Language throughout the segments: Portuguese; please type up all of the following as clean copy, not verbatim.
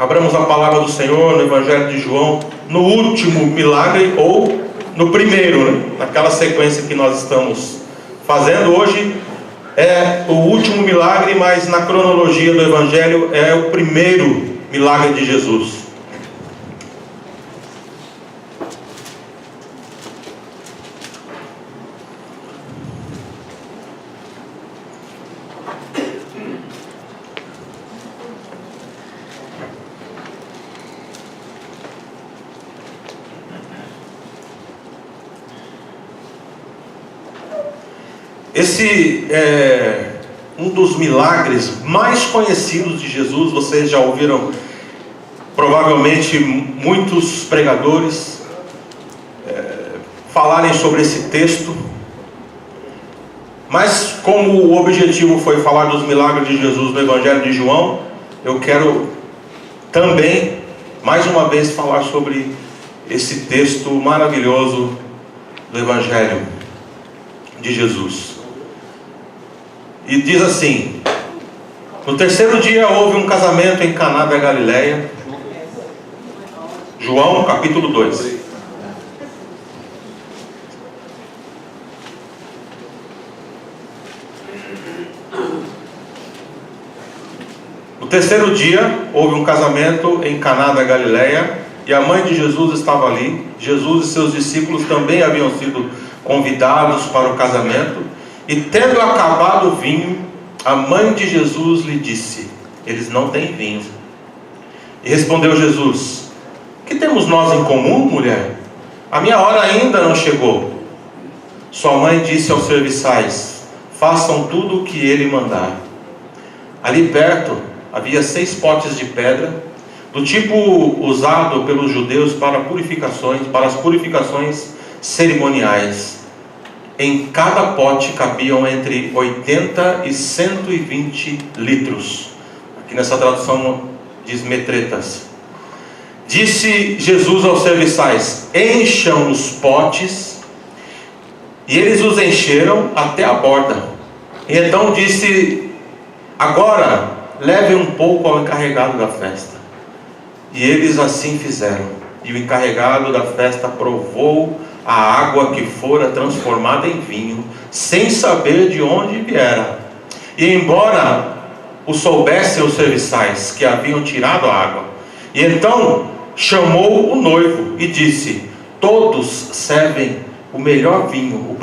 Abramos a palavra do Senhor no Evangelho de João, no último milagre ou no primeiro, né? Naquela sequência que nós estamos fazendo hoje. É o último milagre, mas na cronologia do Evangelho é o primeiro milagre de Jesus. Esse é um dos milagres mais conhecidos de Jesus. Vocês já ouviram provavelmente muitos pregadores falarem sobre esse texto. Mas como o objetivo foi falar dos milagres de Jesus no Evangelho de João, eu quero também, mais uma vez, falar sobre esse texto maravilhoso do Evangelho de Jesus. E diz assim: no terceiro dia houve um casamento em Caná da Galileia. João capítulo 2. No terceiro dia houve um casamento em Caná da Galileia, e a mãe de Jesus estava ali. Jesus e seus discípulos também haviam sido convidados para o casamento. E tendo acabado o vinho, a mãe de Jesus lhe disse: eles não têm vinho. E respondeu Jesus: que temos nós em comum, mulher? A minha hora ainda não chegou. Sua mãe disse aos serviçais: façam tudo o que ele mandar. Ali perto havia 6 potes de pedra, do tipo usado pelos judeus para as purificações cerimoniais. Em cada pote cabiam entre 80 e 120 litros. Aqui nessa tradução diz metretas. Disse Jesus aos serviçais: encham os potes. E eles os encheram até a borda. E então disse: agora levem um pouco ao encarregado da festa. E eles assim fizeram. E o encarregado da festa provou a água que fora transformada em vinho, sem saber de onde viera. E embora o soubessem os serviçais que haviam tirado a água, e então chamou o noivo e disse: todos servem o melhor vinho,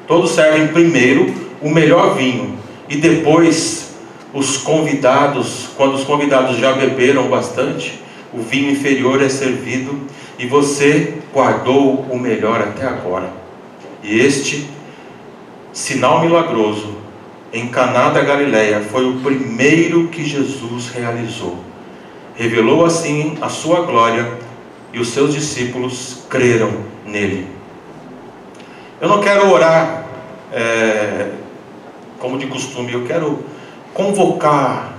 todos servem primeiro o melhor vinho, e depois os convidados, quando os convidados já beberam bastante, o vinho inferior é servido, e você guardou o melhor até agora. E este sinal milagroso em Caná da Galileia foi o primeiro que Jesus realizou. Revelou assim a sua glória, e os seus discípulos creram nele. Eu não quero orar como de costume. Eu quero convocar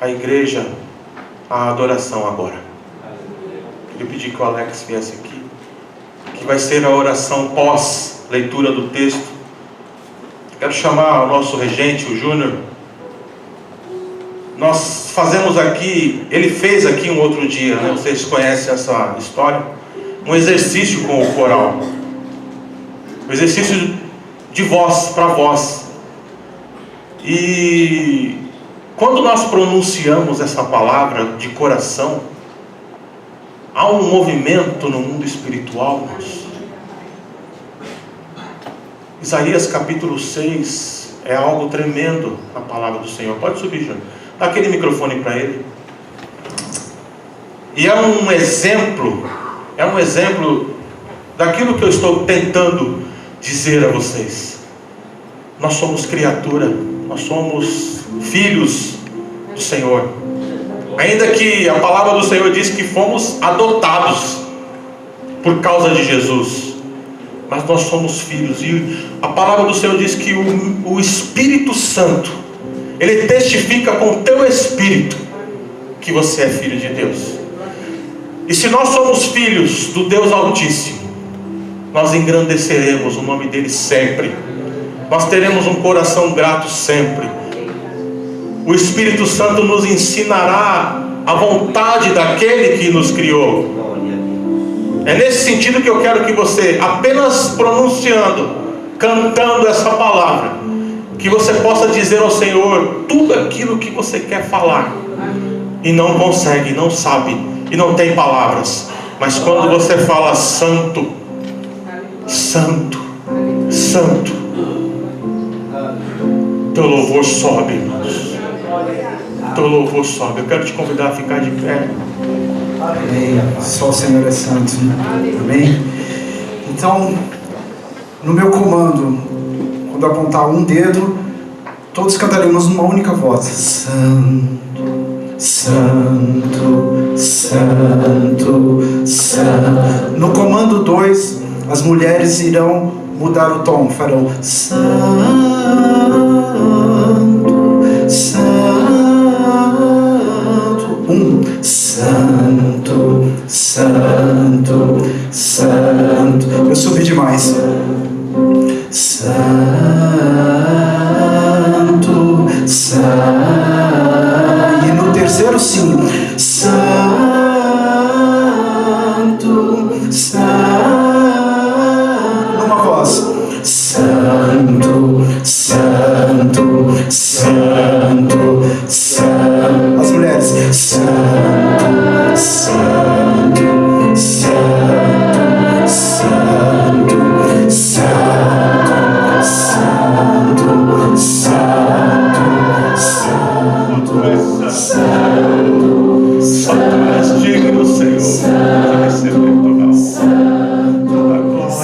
a igreja à adoração agora. Eu pedi que o Alex viesse aqui, que vai ser a oração pós leitura do texto. Quero chamar o nosso regente, o Júnior. Nós fazemos aqui, ele fez aqui um outro dia, né? Vocês conhecem essa história, um exercício com o coral, um exercício de voz para voz. E quando nós pronunciamos essa palavra de coração, há um movimento no mundo espiritual, irmãos. Isaías capítulo 6 é algo tremendo na palavra do Senhor. Pode subir, Júnior. Dá aquele microfone para ele. E é um exemplo daquilo que eu estou tentando dizer a vocês. Nós somos criatura, nós somos filhos do Senhor. Ainda que a palavra do Senhor diz que fomos adotados por causa de Jesus, mas nós somos filhos. E a palavra do Senhor diz que o Espírito Santo, ele testifica com o teu espírito que você é filho de Deus. E se nós somos filhos do Deus Altíssimo, nós engrandeceremos o nome dele sempre. Nós teremos um coração grato sempre. O Espírito Santo nos ensinará a vontade daquele que nos criou. É nesse sentido que eu quero que você, apenas pronunciando, cantando essa palavra, que você possa dizer ao Senhor tudo aquilo que você quer falar e não consegue, não sabe e não tem palavras. Mas quando você fala santo, santo, santo, teu louvor sobe, irmãos. Teu louvor sobe. Eu quero te convidar a ficar de pé. Amém. Só o Senhor é santo. Amém. Então, no meu comando, quando apontar um dedo, todos cantaremos numa única voz: Santo, Santo, Santo, Santo. No comando 2, as mulheres irão mudar o tom, farão Santo, Santo. 1, Santo, Santo, Santo. Eu subi demais. Santo, Santo. E no terceiro sim. Santo, Santo. Numa voz. Santo, Santo, Santo, Santo. As mulheres. Santo, Santo, Santo, Santo, Santo, Santo, Santo, Santo, Santo és digno, Senhor, de receber toda a glória.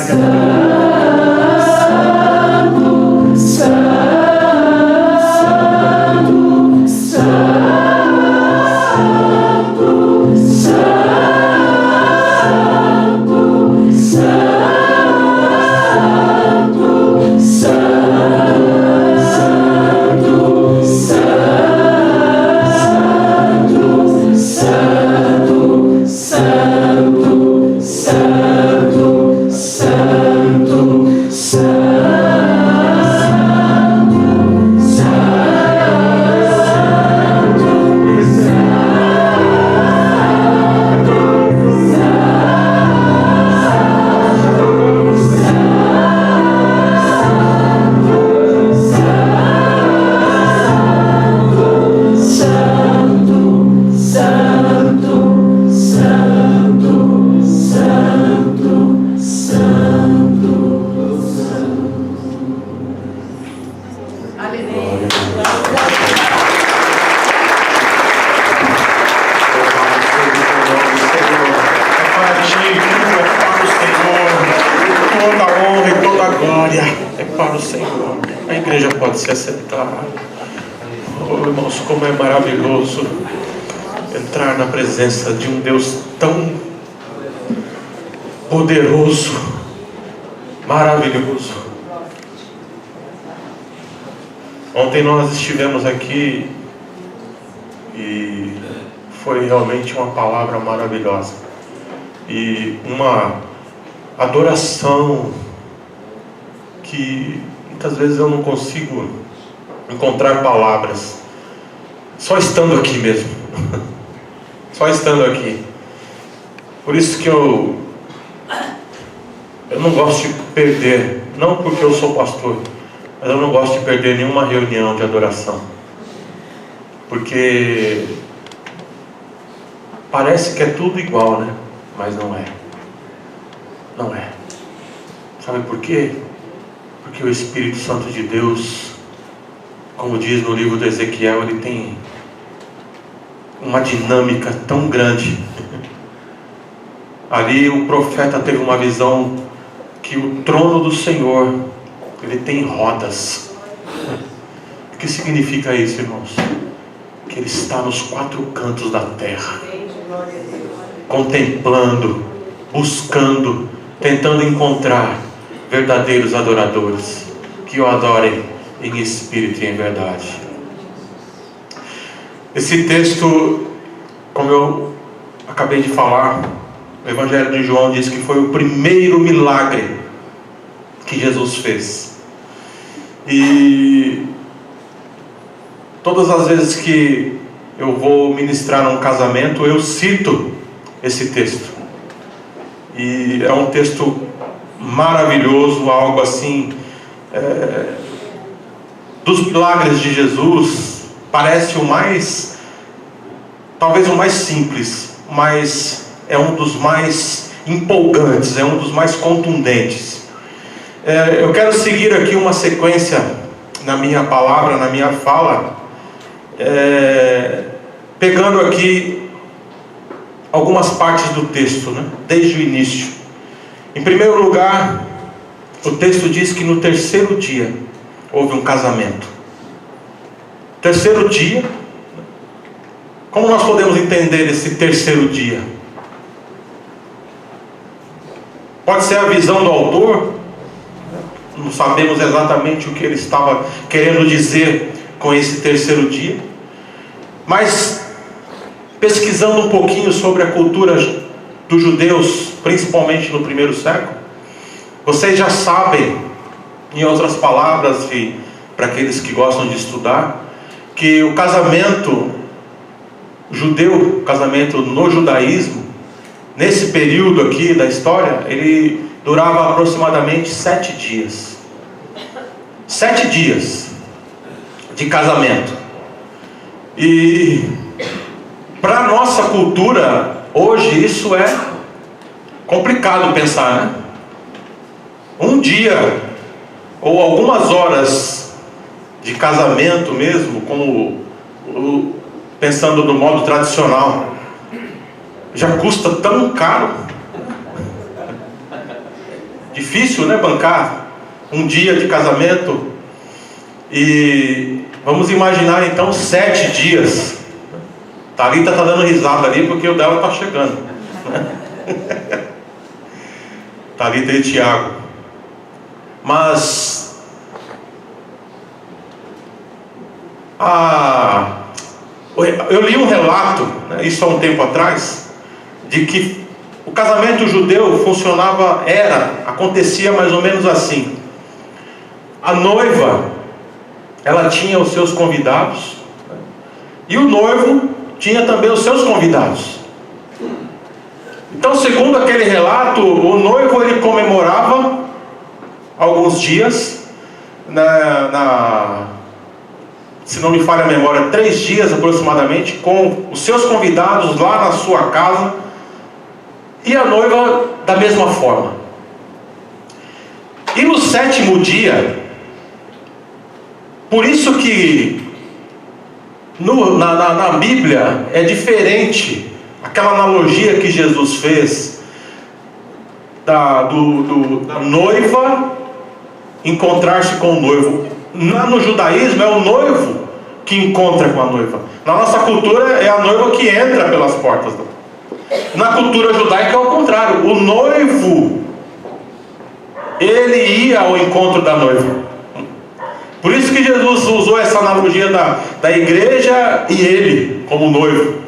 Se assentar. Oh, irmãos, como é maravilhoso entrar na presença de um Deus tão poderoso, maravilhoso. Ontem nós estivemos aqui e foi realmente uma palavra maravilhosa e uma adoração que muitas vezes eu não consigo encontrar palavras, só estando aqui mesmo, só estando aqui. Por isso que eu não gosto de perder, não porque eu sou pastor, mas eu não gosto de perder nenhuma reunião de adoração, porque parece que é tudo igual, né? Mas não é, não é. Sabe por quê? Porque o Espírito Santo de Deus, como diz no livro de Ezequiel, ele tem uma dinâmica tão grande. Ali o profeta teve uma visão que o trono do Senhor, ele tem rodas. O que significa isso, irmãos? Que ele está nos 4 cantos da terra, contemplando, buscando, tentando encontrar verdadeiros adoradores que o adorem em espírito e em verdade. Esse texto, como eu acabei de falar, o Evangelho de João diz que foi o primeiro milagre que Jesus fez. E todas as vezes que eu vou ministrar um casamento, eu cito esse texto. E é um texto maravilhoso, algo assim, dos milagres de Jesus, parece o mais, talvez o mais simples, mas é um dos mais empolgantes, é um dos mais contundentes. Eu quero seguir aqui uma sequência na minha palavra, na minha fala, pegando aqui algumas partes do texto, né? Desde o início. Em primeiro lugar, o texto diz que no terceiro dia houve um casamento. Terceiro dia, como nós podemos entender esse terceiro dia? Pode ser a visão do autor, não sabemos exatamente o que ele estava querendo dizer com esse terceiro dia, mas pesquisando um pouquinho sobre a cultura dos judeus, principalmente no primeiro século, vocês já sabem, em outras palavras, e para aqueles que gostam de estudar, que o casamento judeu, o casamento no judaísmo, nesse período aqui da história, ele durava aproximadamente 7 dias. 7 dias de casamento. E para a nossa cultura, hoje, isso é complicado pensar, né? Um dia, ou algumas horas de casamento mesmo, como pensando do modo tradicional, já custa tão caro. Difícil, né, bancar um dia de casamento. E vamos imaginar então 7 dias. Thalita está dando risada ali porque o dela está chegando, né? Thalita e Tiago. Mas eu li um relato, né, isso há um tempo atrás, de que o casamento judeu acontecia mais ou menos assim. A noiva, ela tinha os seus convidados, e o noivo tinha também os seus convidados. Então, segundo aquele relato, o noivo ele comemorava alguns dias, se não me falha a memória, 3 dias aproximadamente, com os seus convidados lá na sua casa, e a noiva da mesma forma. E no 7º dia, por isso que na Bíblia é diferente aquela analogia que Jesus fez da noiva encontrar-se com o noivo. No judaísmo é o noivo que encontra com a noiva. Na nossa cultura é a noiva que entra pelas portas. Na cultura judaica é o contrário. O noivo, ele ia ao encontro da noiva. Por isso que Jesus usou essa analogia da igreja e ele como noivo,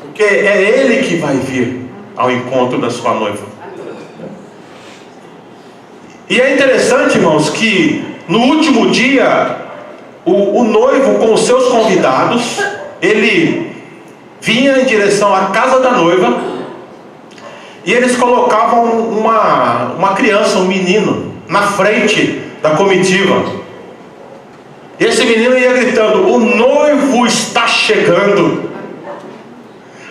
porque é ele que vai vir ao encontro da sua noiva. E é interessante, irmãos, que no último dia o noivo com os seus convidados, ele vinha em direção à casa da noiva, e eles colocavam uma criança, um menino, na frente da comitiva. E esse menino ia gritando: o noivo está chegando,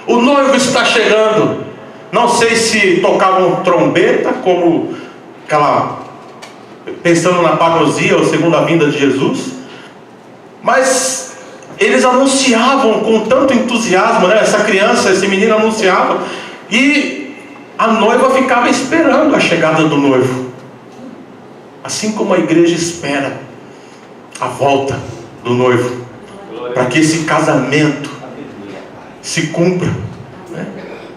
o noivo está chegando. Não sei se tocavam trombeta, como pensando na parousia ou segunda vinda de Jesus, mas eles anunciavam com tanto entusiasmo, né? Essa criança, esse menino anunciava, e a noiva ficava esperando a chegada do noivo, assim como a igreja espera a volta do noivo, para que esse casamento se cumpra, né?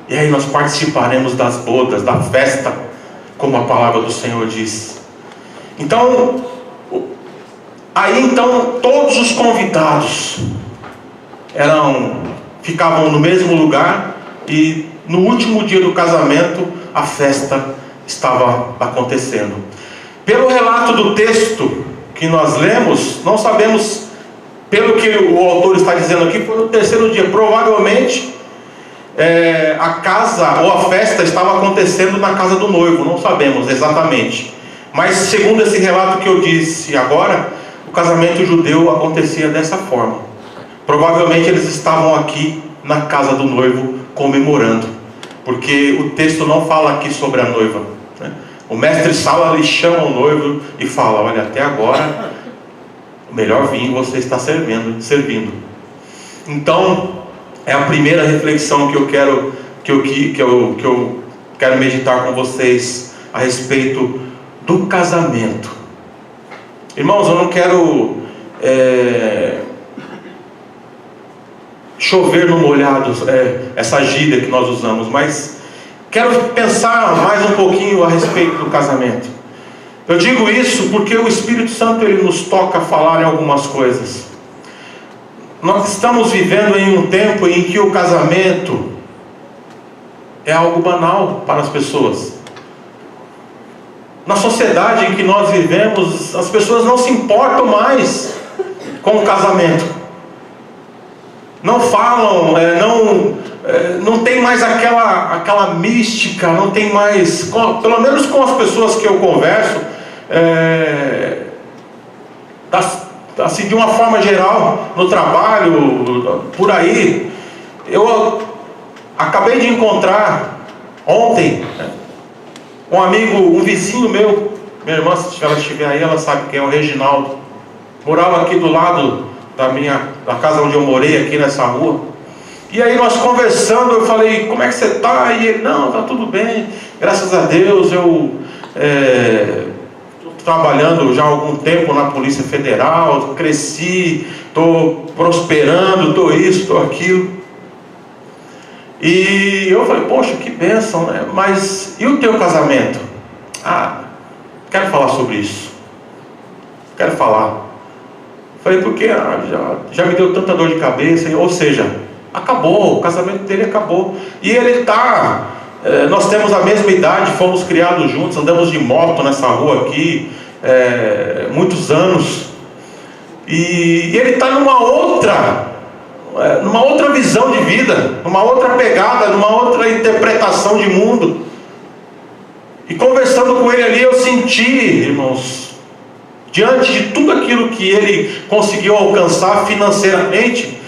E aí nós participaremos das bodas, da festa, como a palavra do Senhor diz. Então todos os convidados ficavam no mesmo lugar, e no último dia do casamento a festa estava acontecendo. Pelo relato do texto que nós lemos, não sabemos pelo que o autor está dizendo aqui, foi no terceiro dia. Provavelmente a casa ou a festa estava acontecendo na casa do noivo, não sabemos exatamente, mas segundo esse relato que eu disse agora, o casamento judeu acontecia dessa forma. Provavelmente eles estavam aqui na casa do noivo comemorando, porque o texto não fala aqui sobre a noiva, né? O mestre Sala lhe chama o noivo e fala: olha, até agora o melhor vinho você está servindo. Então é a primeira reflexão que eu quero meditar com vocês a respeito do casamento. Irmãos, eu não quero chover no molhado, essa gíria que nós usamos, mas quero pensar mais um pouquinho a respeito do casamento. Eu digo isso porque o Espírito Santo ele nos toca a falar em algumas coisas. Nós estamos vivendo em um tempo em que o casamento é algo banal para as pessoas. Na sociedade em que nós vivemos, as pessoas não se importam mais com o casamento. Não falam, não tem mais aquela mística, não tem mais, pelo menos com as pessoas que eu converso, assim, de uma forma geral, no trabalho, por aí. Eu acabei de encontrar ontem um amigo, um vizinho meu, minha irmã, se ela estiver aí, ela sabe quem é, o Reginaldo. Morava aqui do lado da casa onde eu morei, aqui nessa rua. E aí nós conversando, eu falei: como é que você está? E ele: não, está tudo bem, graças a Deus. Eu trabalhando já há algum tempo na Polícia Federal, cresci, estou prosperando, estou isso, estou aquilo. E eu falei: poxa, que bênção, né? Mas e o teu casamento? Quero falar sobre isso. Quero falar. Falei: porque já me deu tanta dor de cabeça. Ou seja, acabou, o casamento dele acabou. E ele está... nós temos a mesma idade, fomos criados juntos, andamos de moto nessa rua aqui, muitos anos. E ele está numa outra visão de vida, numa outra pegada, numa outra interpretação de mundo. E conversando com ele ali, eu senti, irmãos, diante de tudo aquilo que ele conseguiu alcançar financeiramente,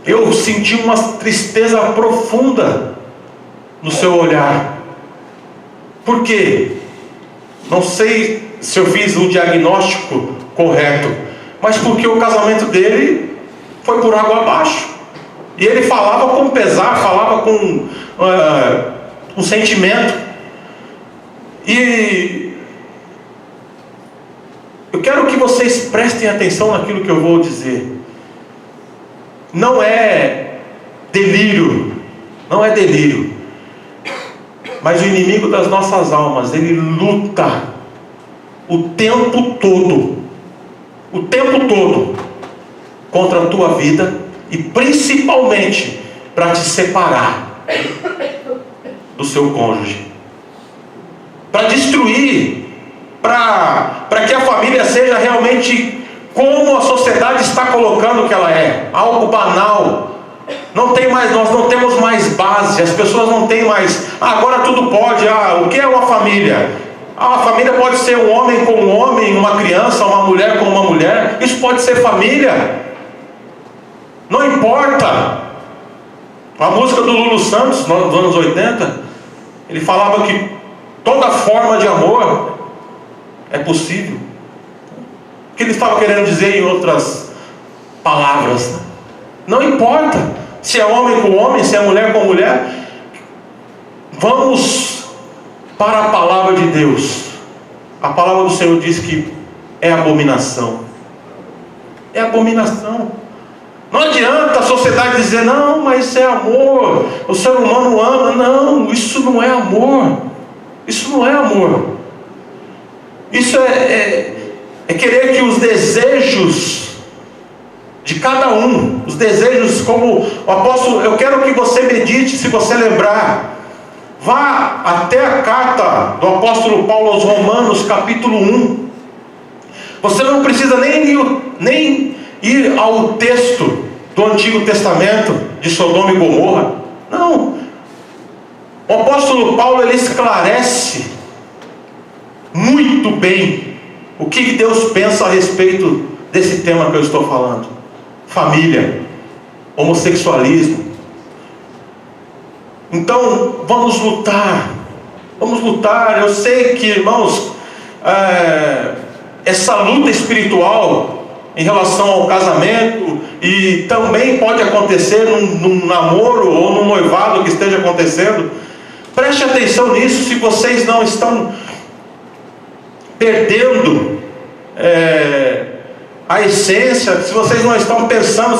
eu senti uma tristeza profunda no seu olhar. Por quê? Não sei se eu fiz o diagnóstico correto, mas porque o casamento dele foi por água abaixo. E ele falava com pesar, falava com sentimento. E eu quero que vocês prestem atenção naquilo que eu vou dizer. Não é delírio, não é delírio. Mas o inimigo das nossas almas, ele luta o tempo todo contra a tua vida, e principalmente para te separar do seu cônjuge, para destruir, para que a família seja realmente como a sociedade está colocando que ela é, algo banal. Nós não temos mais base, as pessoas não têm mais, agora tudo pode. O que é uma família? A família pode ser um homem com um homem, uma criança, uma mulher com uma mulher, isso pode ser família, não importa. A música do Lulu Santos, nos anos 80, ele falava que toda forma de amor é possível. O que ele estava querendo dizer em outras palavras? Não importa se é homem com homem, se é mulher com mulher. Vamos para a palavra de Deus. A palavra do Senhor diz que é abominação. É abominação. Não adianta a sociedade dizer: não, mas isso é amor, o ser humano ama. Não, isso não é amor. Isso não é amor. Isso é querer que os desejos de cada um, os desejos, como o apóstolo, eu quero que você medite, se você lembrar, vá até a carta do apóstolo Paulo aos Romanos, capítulo 1. Você não precisa nem ir ao texto do Antigo Testamento de Sodoma e Gomorra. Não. O apóstolo Paulo, ele esclarece muito bem o que Deus pensa a respeito desse tema que eu estou falando: família, homossexualismo. Então vamos lutar. Eu sei que, irmãos, essa luta espiritual em relação ao casamento, e também pode acontecer num namoro ou num noivado que esteja acontecendo. Preste atenção nisso. Se vocês não estão perdendo a essência, se vocês não estão pensando,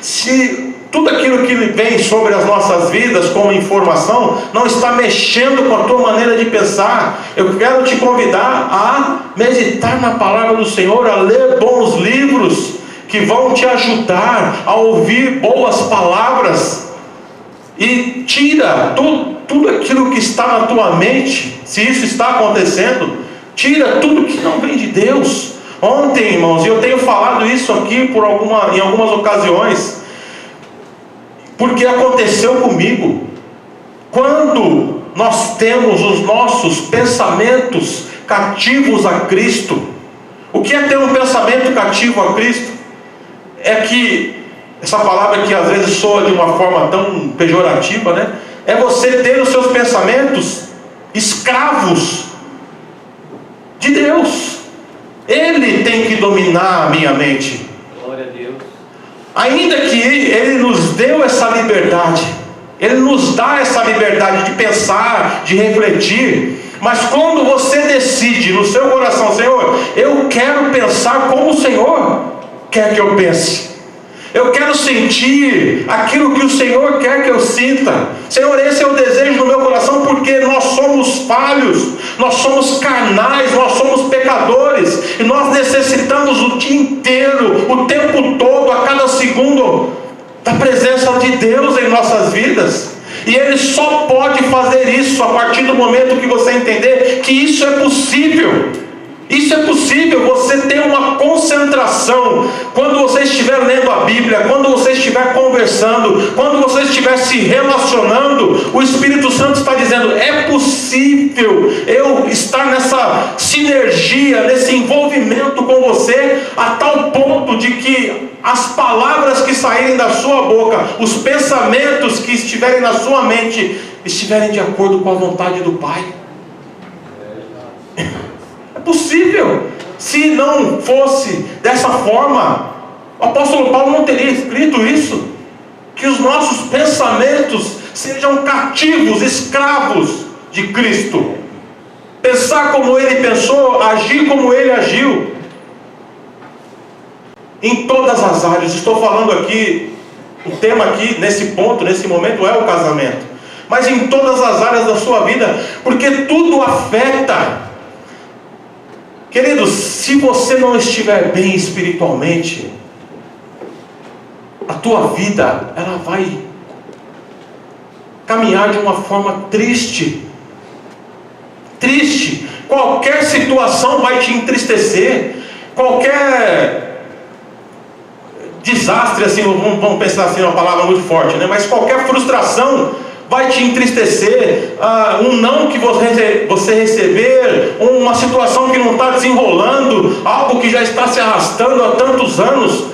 se tudo aquilo que vem sobre as nossas vidas como informação não está mexendo com a tua maneira de pensar, eu quero te convidar a meditar na palavra do Senhor, a ler bons livros que vão te ajudar a ouvir boas palavras, e tira tudo aquilo que está na tua mente. Se isso está acontecendo, tira tudo que não vem de Deus. Ontem, irmãos, e eu tenho falado isso aqui em algumas ocasiões, porque aconteceu comigo. Quando nós temos os nossos pensamentos cativos a Cristo. O que é ter um pensamento cativo a Cristo? É que, essa palavra que às vezes soa de uma forma tão pejorativa, né? É você ter os seus pensamentos escravos de Deus. Ele tem que dominar a minha mente. Glória a Deus. Ainda que Ele nos deu essa liberdade, Ele nos dá essa liberdade de pensar, de refletir. Mas quando você decide no seu coração: Senhor, eu quero pensar como o Senhor quer que eu pense, eu quero sentir aquilo que o Senhor quer que eu sinta. Senhor, esse é o desejo do meu coração, porque nós somos falhos, nós somos carnais, nós somos pecadores, e nós necessitamos o dia inteiro, o tempo todo, a cada segundo, da presença de Deus em nossas vidas. E Ele só pode fazer isso a partir do momento que você entender que isso é possível. Isso é possível. Você ter uma concentração quando você estiver lendo a Bíblia, quando você estiver conversando, quando você estiver se relacionando. O Espírito Santo está dizendo: é possível eu estar nessa sinergia, nesse envolvimento com você, a tal ponto de que as palavras que saírem da sua boca, os pensamentos que estiverem na sua mente, estiverem de acordo com a vontade do Pai. É possível. Se não fosse dessa forma, o apóstolo Paulo não teria escrito isso: que os nossos pensamentos sejam cativos, escravos de Cristo. Pensar como Ele pensou, agir como Ele agiu, em todas as áreas. Estou falando aqui, o tema aqui, nesse ponto, nesse momento, é o casamento, mas em todas as áreas da sua vida, porque tudo afeta. Queridos, se você não estiver bem espiritualmente, a tua vida, ela vai caminhar de uma forma triste. Triste. Qualquer situação vai te entristecer. Qualquer desastre, assim, vamos pensar assim, uma palavra muito forte, né? Mas qualquer frustração vai te entristecer. Um não que você receber, uma situação que não está desenrolando, algo que já está se arrastando há tantos anos,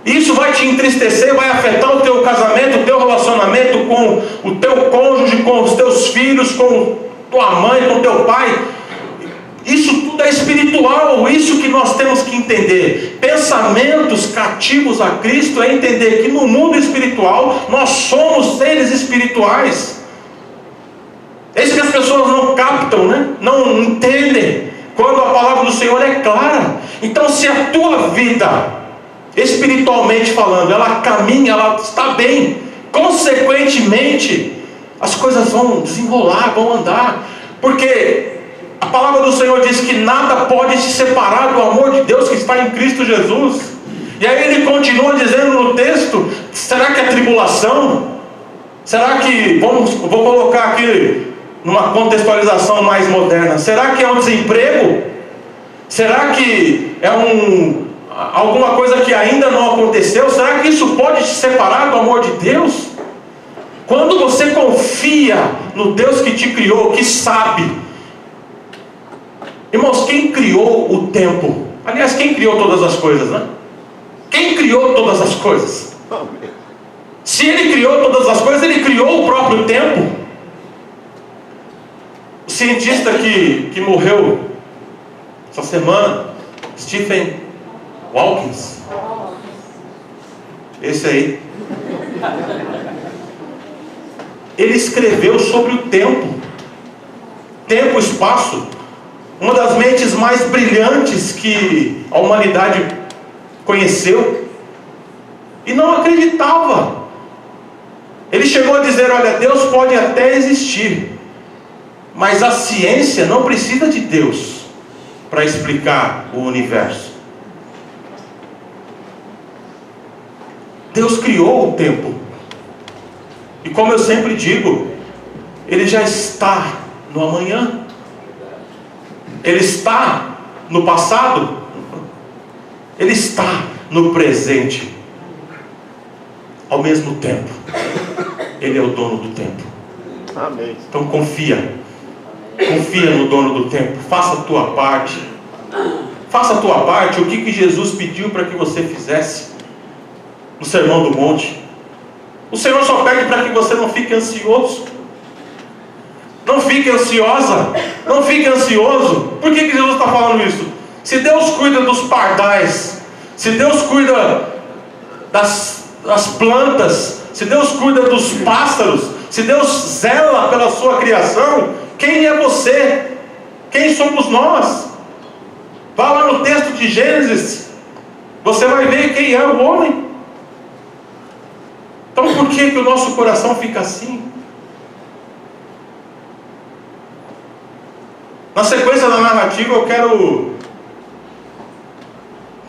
isso vai te entristecer, vai afetar o teu casamento, o teu relacionamento com o teu cônjuge, com os teus filhos, com tua mãe, com teu pai. Isso tudo é espiritual. Isso que nós temos que entender. Pensamentos cativos a Cristo é entender que no mundo espiritual nós somos seres espirituais. É isso que as pessoas não captam, né? Não entendem quando a palavra do Senhor é clara. Então, se a tua vida, espiritualmente falando, ela caminha, ela está bem, consequentemente as coisas vão desenrolar, vão andar, porque a palavra do Senhor diz que nada pode te separar do amor de Deus que está em Cristo Jesus. E aí Ele continua dizendo no texto: será que é tribulação? Será que, vou colocar aqui numa contextualização mais moderna, será que é um desemprego? Será que é alguma coisa que ainda não aconteceu, será que isso pode te separar do amor de Deus? Quando você confia no Deus que te criou, que sabe. Irmãos, quem criou o tempo? Aliás, quem criou todas as coisas, né? Quem criou todas as coisas? Se Ele criou todas as coisas, Ele criou o próprio tempo. O cientista que morreu essa semana, Stephen Hawking, esse aí, ele escreveu sobre o tempo, tempo, espaço. Uma das mentes mais brilhantes que a humanidade conheceu, e não acreditava. Ele chegou a dizer: olha, Deus pode até existir, mas a ciência não precisa de Deus para explicar o universo. Deus criou o tempo, e como eu sempre digo, Ele já está no amanhã. Ele está no passado, Ele está no presente. Ao mesmo tempo, Ele é o dono do tempo. Amém. Então confia no dono do tempo. Faça a tua parte. Faça a tua parte. O que Jesus pediu para que você fizesse no Sermão do Monte? O Senhor só pede para que você não fique ansioso. Não fique ansiosa. Não fique ansioso. Por que Jesus está falando isso? Se Deus cuida dos pardais, se Deus cuida das plantas, se Deus cuida dos pássaros, se Deus zela pela sua criação, quem é você? Quem somos nós? Vá lá no texto de Gênesis, você vai ver quem é o homem. Então por que o nosso coração fica assim? Na sequência da narrativa eu quero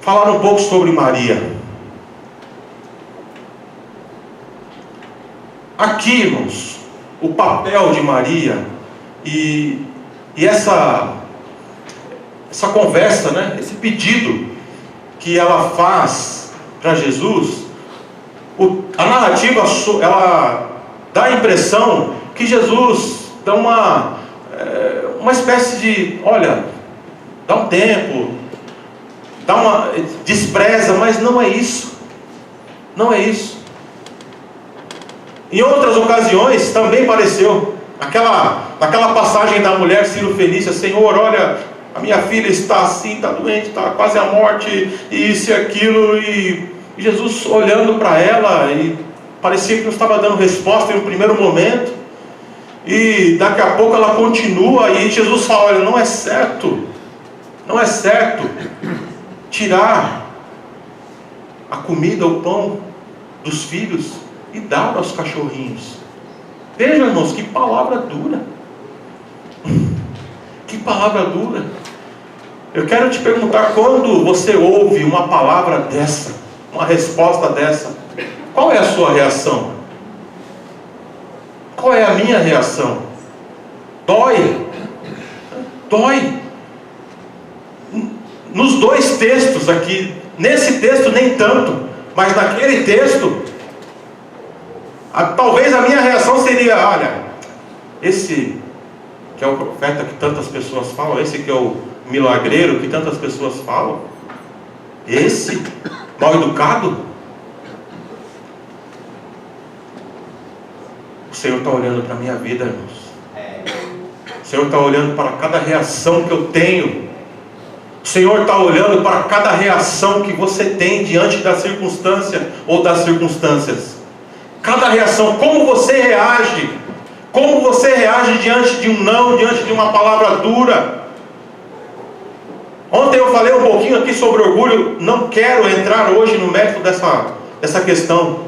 falar um pouco sobre Maria. Aqui, irmãos, o papel de Maria e essa conversa, né? Esse pedido que ela faz para Jesus, a narrativa ela dá a impressão que Jesus dá uma espécie de, olha, dá um tempo, despreza, mas não é isso. Não é isso. Em outras ocasiões também pareceu. Naquela passagem da mulher Ciro-fenícia: Senhor, olha, a minha filha está assim, está doente, está quase à morte, e isso e aquilo. E Jesus olhando para ela, e parecia que não estava dando resposta em um primeiro momento. E daqui a pouco ela continua, e Jesus fala: olha, não é certo tirar a comida, o pão dos filhos e dar aos cachorrinhos. Vejam, irmãos, que palavra dura. Que palavra dura. Eu quero te perguntar, quando você ouve uma palavra dessa, uma resposta dessa, qual é a sua reação? Qual é a minha reação? Dói. Dói. Nos dois textos aqui, nesse texto nem tanto, mas naquele texto, talvez a minha reação seria: olha, esse que é o profeta que tantas pessoas falam, esse que é o milagreiro que tantas pessoas falam, esse mal educado, o Senhor está olhando para a minha vida, irmãos. O Senhor está olhando para cada reação que eu tenho. O Senhor está olhando para cada reação que você tem diante da circunstância ou das circunstâncias. Cada reação, como você reage. Como você reage diante de um não, diante de uma palavra dura. Ontem eu falei um pouquinho aqui sobre orgulho. Não quero entrar hoje no mérito dessa questão.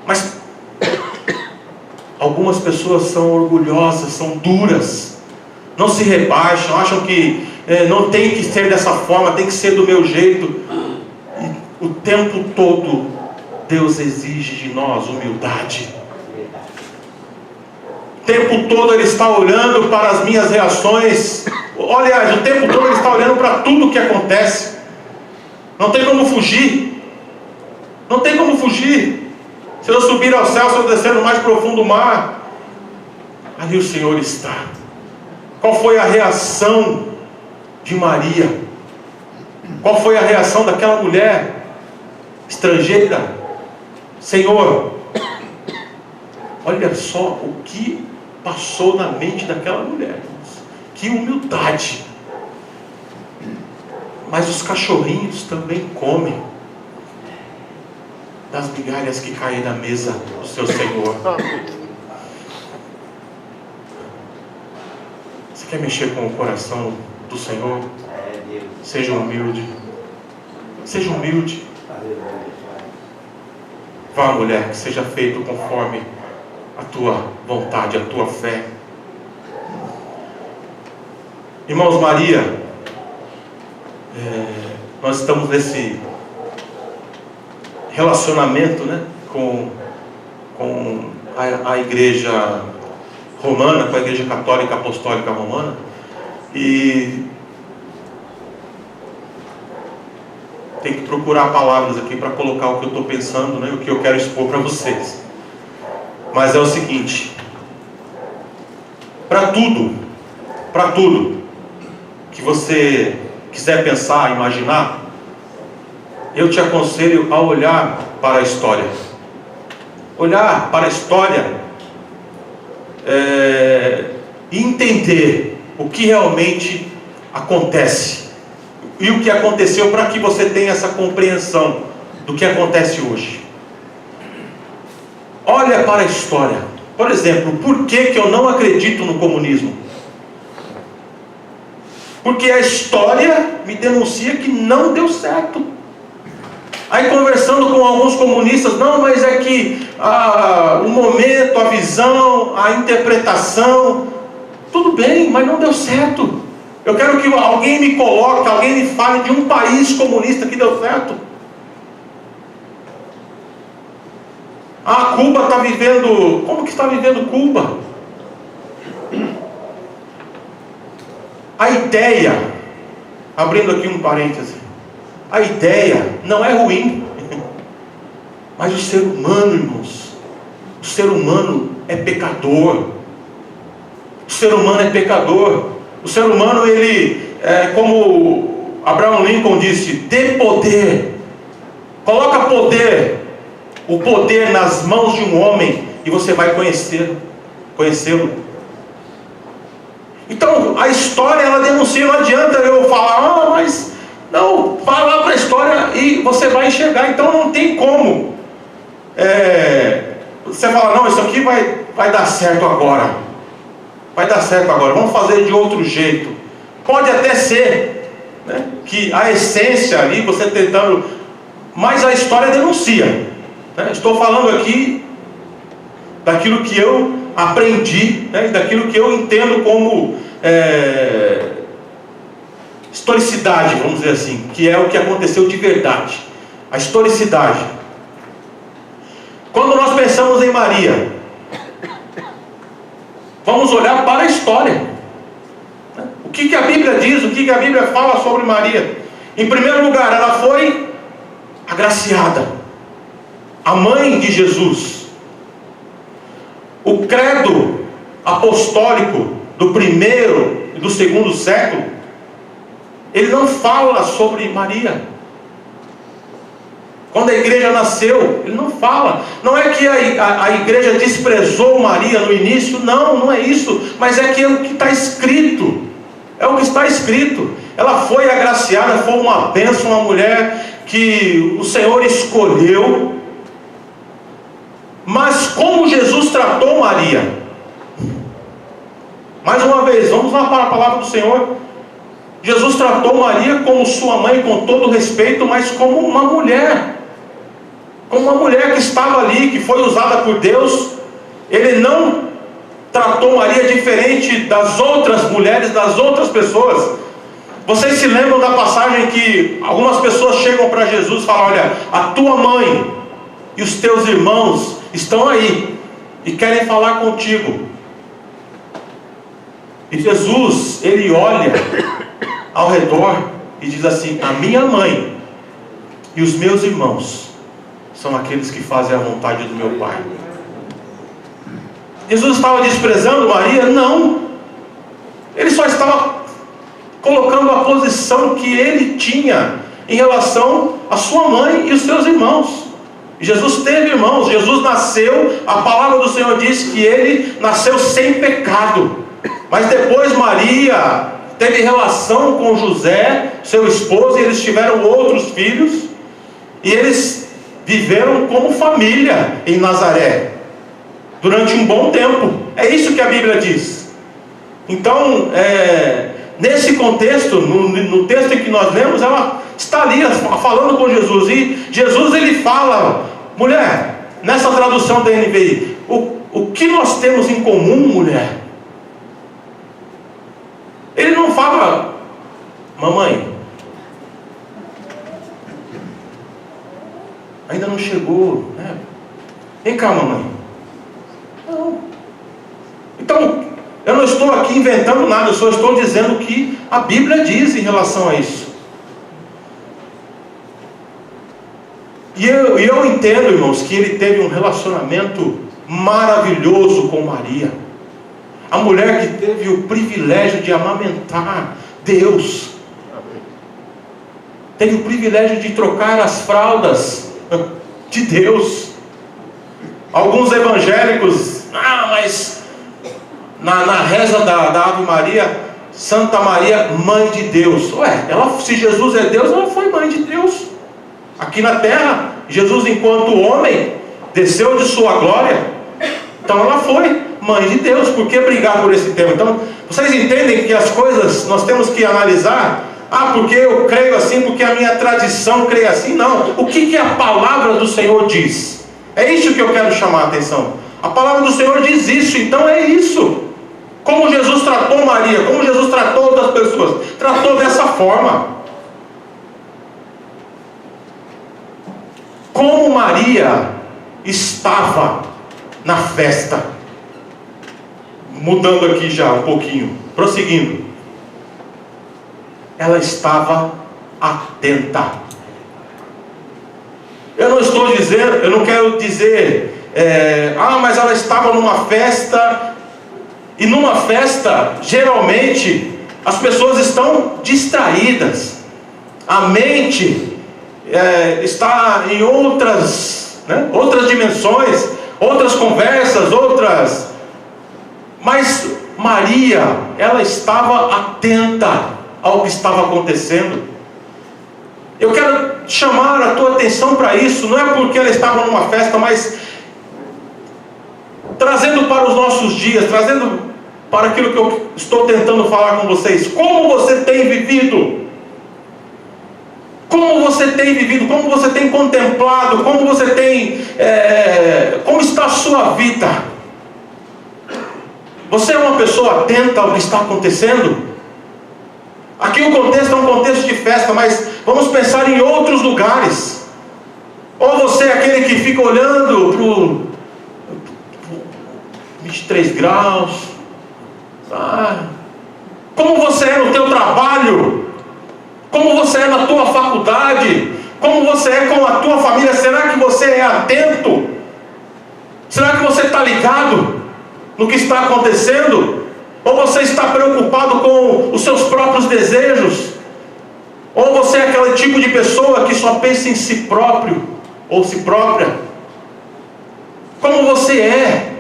Mas algumas pessoas são orgulhosas, são duras, não se rebaixam, acham que não tem que ser dessa forma, tem que ser do meu jeito. E o tempo todo Deus exige de nós humildade. O tempo todo Ele está olhando para as minhas reações. Aliás, o tempo todo Ele está olhando para tudo o que acontece. Não tem como fugir. Não tem como fugir. Se eu subir ao céu, se eu descer no mais profundo mar, ali o Senhor está. Qual foi a reação de Maria? Qual foi a reação daquela mulher estrangeira? Senhor, olha só o que passou na mente daquela mulher. Que humildade. Mas os cachorrinhos também comem das migalhas que caem na mesa do seu Senhor. Você quer mexer com o coração do Senhor? Seja humilde. Seja humilde. Vá, mulher, que seja feito conforme a tua vontade, a tua fé. Irmãos, Maria, nós estamos nesse relacionamento, né, com a igreja romana, com a igreja católica apostólica romana, e tem que procurar palavras aqui para colocar o que eu estou pensando, né, o que eu quero expor para vocês. Mas é o seguinte: para tudo que você quiser pensar, imaginar, eu te aconselho a olhar para a história. Olhar para a história e entender o que realmente acontece e o que aconteceu, para que você tenha essa compreensão do que acontece hoje. Olha para a história. Por exemplo, por que eu não acredito no comunismo? Porque a história me denuncia que não deu certo. Aí, conversando com alguns comunistas, não, mas é que o momento, a visão, a interpretação, tudo bem, mas não deu certo. Eu quero que alguém me coloque, alguém me fale de um país comunista que deu certo. Cuba está vivendo... Como que está vivendo Cuba? A ideia, abrindo aqui um parêntese, a ideia não é ruim, mas o ser humano, irmãos, o ser humano é pecador. O ser humano é pecador. O ser humano, ele, como Abraham Lincoln disse, dê poder. Coloca o poder nas mãos de um homem, e você vai conhecê-lo. Então, a história, ela denuncia. Não adianta eu falar, mas não, fala para a história e você vai enxergar. Então não tem como você falar, não, isso aqui vai dar certo agora. Vai dar certo agora, vamos fazer de outro jeito. Pode até ser, né, que a essência ali, você tentando, mas a história denuncia, né? Estou falando aqui daquilo que eu aprendi, né, daquilo que eu entendo como historicidade, vamos dizer assim, que é o que aconteceu de verdade. A historicidade. Quando nós pensamos em Maria, vamos olhar para a história. O que a Bíblia diz, o que a Bíblia fala sobre Maria? Em primeiro lugar, ela foi agraciada, a mãe de Jesus. O credo apostólico do primeiro e do segundo século, ele não fala sobre Maria. Quando a igreja nasceu, ele não fala. Não é que a igreja desprezou Maria no início, não é isso. Mas é que é o que está escrito. É o que está escrito. Ela foi agraciada, foi uma bênção, uma mulher que o Senhor escolheu. Mas como Jesus tratou Maria? Mais uma vez, vamos lá para a palavra do Senhor. Jesus tratou Maria como sua mãe, com todo respeito, mas como uma mulher. Como uma mulher que estava ali, que foi usada por Deus. Ele não tratou Maria diferente das outras mulheres, das outras pessoas. Vocês se lembram da passagem que algumas pessoas chegam para Jesus e falam, olha, a tua mãe e os teus irmãos estão aí e querem falar contigo. E Jesus, ele olha ao redor e diz assim, a minha mãe e os meus irmãos são aqueles que fazem a vontade do meu Pai. Jesus estava desprezando Maria? Não. Ele só estava colocando a posição que ele tinha em relação à sua mãe e os seus irmãos. Jesus teve irmãos, Jesus nasceu, a palavra do Senhor diz que ele nasceu sem pecado. Mas depois Maria teve relação com José, seu esposo, e eles tiveram outros filhos, e eles viveram como família em Nazaré durante um bom tempo. É isso que a Bíblia diz. Então, nesse contexto, no texto em que nós lemos, ela está ali falando com Jesus, e Jesus ele fala: mulher, nessa tradução da NVI, o que nós temos em comum, mulher? Ele não fala: mamãe, ainda não chegou, né? Vem cá, mamãe. Não. Então, eu não estou aqui inventando nada, eu só estou dizendo o que a Bíblia diz em relação a isso. E eu entendo, irmãos, que ele teve um relacionamento maravilhoso com Maria, a mulher que teve o privilégio de amamentar Deus, teve o privilégio de trocar as fraldas de Deus. Alguns evangélicos, mas na reza da Ave Maria, Santa Maria, Mãe de Deus. Se Jesus é Deus, ela foi Mãe de Deus. Aqui na terra, Jesus, enquanto homem, desceu de sua glória. Então ela foi Mãe de Deus. Por que brigar por esse tema? Então, vocês entendem que as coisas nós temos que analisar? Porque eu creio assim, porque a minha tradição crê assim. Não. O que a palavra do Senhor diz? É isso que eu quero chamar a atenção. A palavra do Senhor diz isso, então é isso. Como Jesus tratou Maria, como Jesus tratou outras pessoas, tratou dessa forma. Como Maria estava na festa. Mudando aqui já um pouquinho, prosseguindo. Ela estava atenta. Eu não quero dizer, mas ela estava numa festa, e numa festa, geralmente, as pessoas estão distraídas, a mente está em outras dimensões, outras conversas, mas Maria, ela estava atenta ao que estava acontecendo. Eu quero chamar a tua atenção para isso, não é porque ela estava numa festa, mas trazendo para os nossos dias, trazendo para aquilo que eu estou tentando falar com vocês. Como você tem vivido? Como você tem vivido? Como você tem contemplado? Como você tem... como está a sua vida? Você é uma pessoa atenta ao que está acontecendo? Aqui o contexto é um contexto de festa, mas vamos pensar em outros lugares. Ou você é aquele que fica olhando para o 23 graus. Como você é no teu trabalho? Como você é na tua faculdade? Como você é com a tua família? Será que você é atento? Será que você está ligado no que está acontecendo? Ou você está preocupado com os seus próprios desejos? Ou você é aquele tipo de pessoa que só pensa em si próprio ou si própria? Como você é?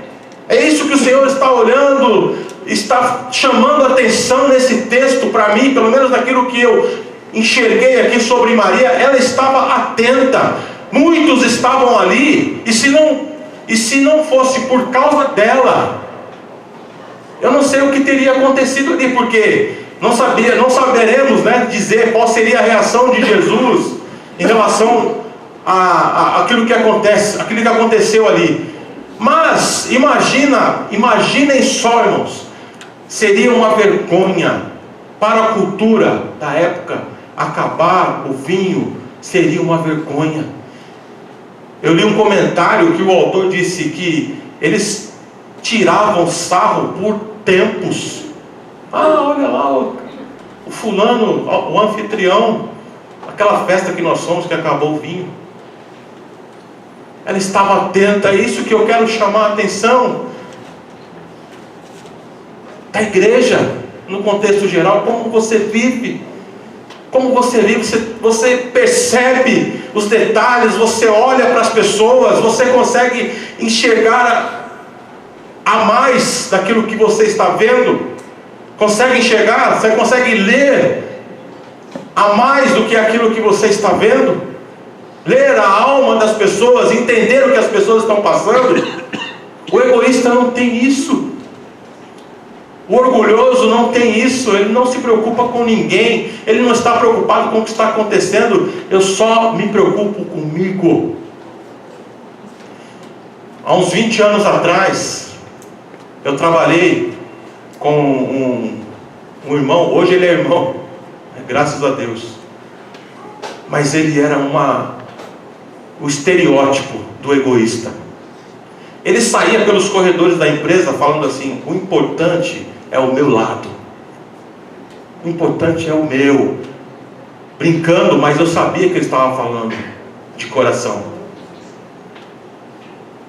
É isso que o Senhor está olhando, está chamando a atenção nesse texto para mim, pelo menos naquilo que eu enxerguei aqui sobre Maria. Ela estava atenta. Muitos estavam ali, e se não fosse por causa dela, eu não sei o que teria acontecido ali, porque não saberemos dizer qual seria a reação de Jesus em relação a aquilo que aconteceu ali. Mas imaginem só, irmãos, seria uma vergonha para a cultura da época acabar o vinho, seria uma vergonha. Eu li um comentário que o autor disse que eles tiravam sarro por tempos. Olha lá o fulano, o anfitrião, aquela festa que nós somos, que acabou o vinho. Ela estava atenta. É isso que eu quero chamar a atenção da igreja, no contexto geral. Como você vive, você percebe os detalhes, você olha para as pessoas, você consegue enxergar a mais daquilo que você está vendo, consegue enxergar, você consegue ler a mais do que aquilo que você está vendo, ler a alma das pessoas, entender o que as pessoas estão passando. O egoísta não tem isso. O orgulhoso não tem isso. Ele não se preocupa com ninguém, ele não está preocupado com o que está acontecendo. Eu só me preocupo comigo. Há uns 20 anos atrás, eu trabalhei com um irmão. Hoje ele é irmão, graças a Deus. Mas ele era o estereótipo do egoísta. Ele saía pelos corredores da empresa falando assim: o importante é o meu lado, o importante é o meu. Brincando, mas eu sabia que ele estava falando de coração.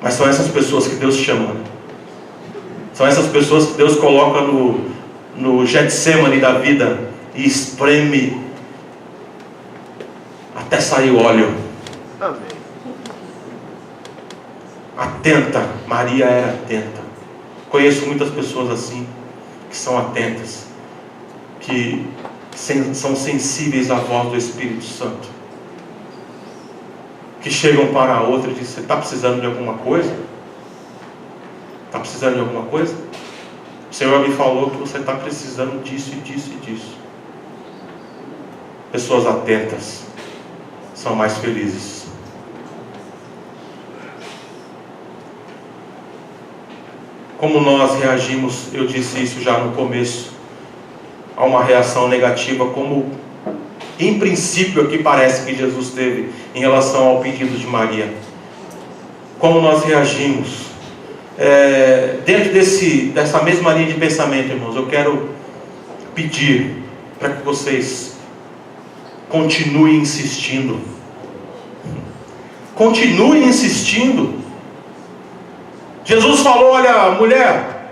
Mas são essas pessoas que Deus chama, né? São essas pessoas que Deus coloca no Getsemane da vida e espreme até sair óleo. Amém. Atenta. Maria era atenta. Conheço muitas pessoas assim, que são atentas, que são sensíveis à voz do Espírito Santo, que chegam para a outra e dizem: você está precisando de alguma coisa? Está precisando de alguma coisa? O Senhor me falou que você está precisando disso e disso e disso. Pessoas atentas são mais felizes. Como nós reagimos, eu disse isso já no começo, a uma reação negativa, como em princípio aqui parece que Jesus teve em relação ao pedido de Maria. Como nós reagimos? Dentro dessa mesma linha de pensamento, irmãos, eu quero pedir para que vocês continuem insistindo. Continuem insistindo. Jesus falou: olha, mulher,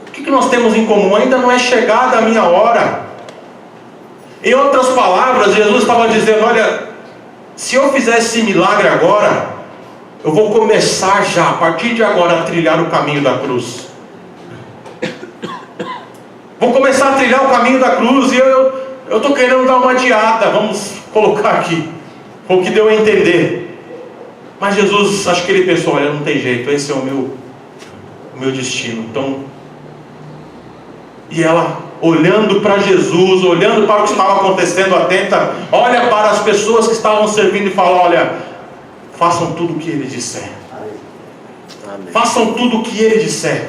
o que nós temos em comum? Ainda não é chegada a minha hora. Em outras palavras, Jesus estava dizendo: olha, se eu fizer esse milagre agora, eu vou começar já, a partir de agora, a trilhar o caminho da cruz. Vou começar a trilhar o caminho da cruz. E eu estou querendo dar uma adiada, vamos colocar aqui, foi o que deu a entender. Mas Jesus, acho que ele pensou: olha, não tem jeito, esse é o meu destino. Então, e ela, olhando para Jesus, olhando para o que estava acontecendo, atenta, olha para as pessoas que estavam servindo e fala: olha, façam tudo o que ele disser. Amém. Façam tudo o que ele disser.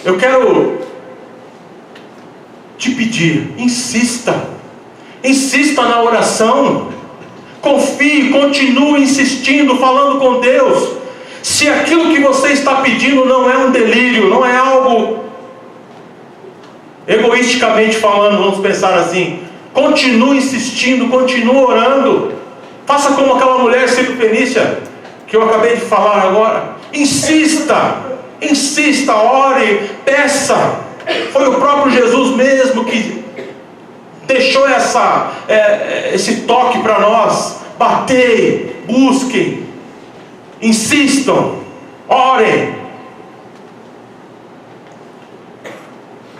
Eu quero te pedir, insista na oração. Confie, continue insistindo, falando com Deus. Se aquilo que você está pedindo não é um delírio, não é algo egoisticamente falando, vamos pensar assim, continue insistindo, continue orando. Faça como aquela mulher Sírio-Fenícia que eu acabei de falar agora. Insista, ore, peça. Foi o próprio Jesus mesmo que deixou esse toque para nós: batei, busquem, insistam, orem.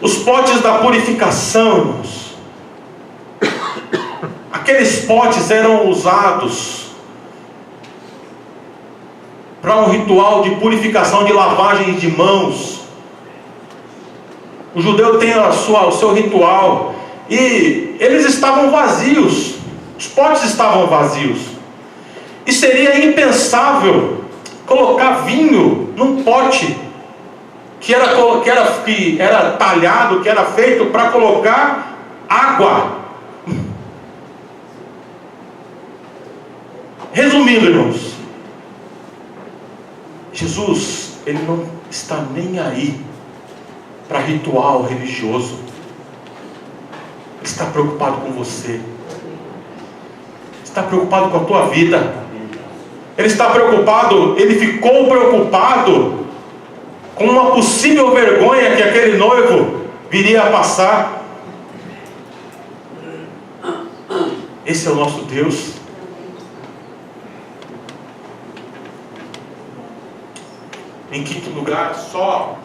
Os potes da purificação, irmãos, aqueles potes eram usados para um ritual de purificação, de lavagem de mãos. O judeu tem o seu ritual. E eles estavam vazios. Os potes estavam vazios. E seria impensável colocar vinho num pote que era talhado, que era feito para colocar água. Resumindo, irmãos, Jesus, ele não está nem aí para ritual religioso. está preocupado com você. Está preocupado com a tua vida. Ele está preocupado, ele ficou preocupado com uma possível vergonha que aquele noivo viria a passar. Esse é o nosso Deus. Em quinto lugar, só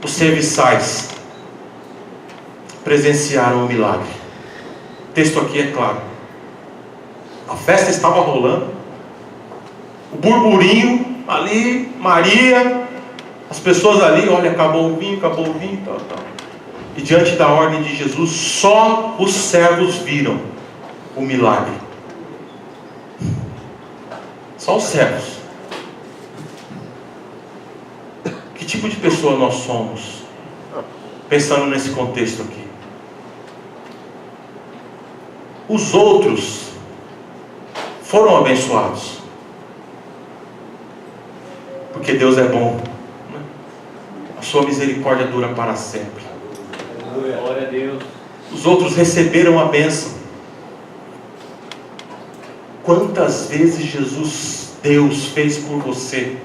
os serviçais presenciaram o milagre. O texto aqui é claro. A festa estava rolando, o burburinho ali, Maria, as pessoas ali, olha, acabou o vinho, tal. E diante da ordem de Jesus, só os servos viram o milagre. Só os servos. Que tipo de pessoa nós somos? Pensando nesse contexto aqui. Os outros foram abençoados. Porque Deus é bom. A sua misericórdia dura para sempre. Glória a Deus. Os outros receberam a bênção. Quantas vezes Deus fez por você,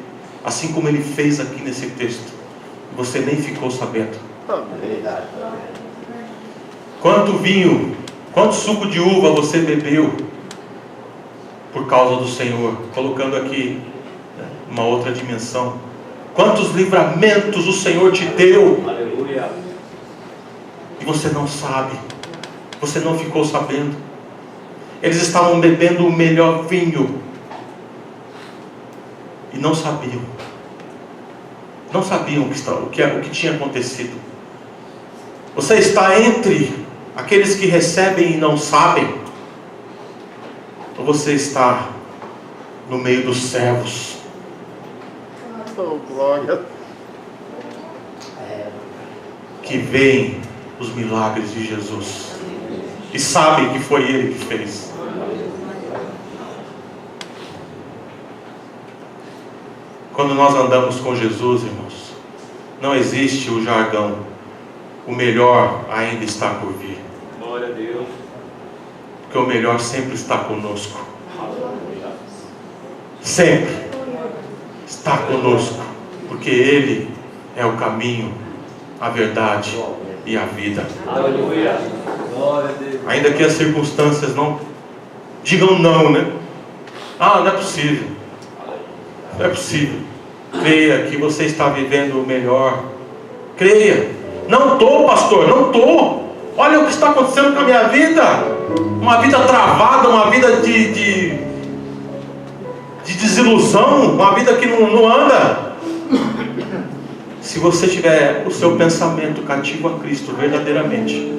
assim como Ele fez aqui nesse texto, você nem ficou sabendo. Quanto vinho, quanto suco de uva você bebeu por causa do Senhor, colocando aqui uma outra dimensão. Quantos livramentos o Senhor te deu. Aleluia. E você não sabe, você não ficou sabendo. Eles estavam bebendo o melhor vinho e não sabiam. Não sabiam o que tinha acontecido. Você está entre aqueles que recebem e não sabem, ou você está no meio dos servos? Oh, glória. Que veem os milagres de Jesus e sabem que foi Ele que fez. Quando nós andamos com Jesus, irmãos, não existe o jargão, o melhor ainda está por vir. Glória a Deus. Porque o melhor sempre está conosco. Sempre está conosco. Porque Ele é o caminho, a verdade e a vida. Aleluia. Glória a Deus. Ainda que as circunstâncias não digam não, né? Não é possível. Não é possível. Creia que você está vivendo o melhor. Creia. Não estou, pastor, não estou. Olha o que está acontecendo com a minha vida. Uma vida travada, uma vida de desilusão, uma vida que não anda. Se você tiver o seu pensamento cativo a Cristo verdadeiramente,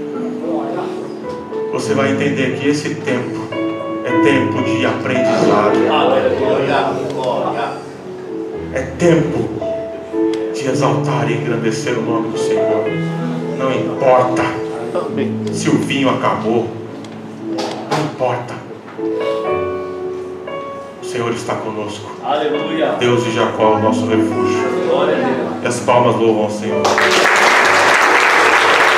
você vai entender que esse tempo é tempo de aprendizado. É tempo de exaltar e engrandecer o nome do Senhor. Não importa se o vinho acabou. Não importa. O Senhor está conosco. Aleluia. Deus de Jacó, o nosso refúgio. Glória a Deus. E as palmas louvam ao Senhor.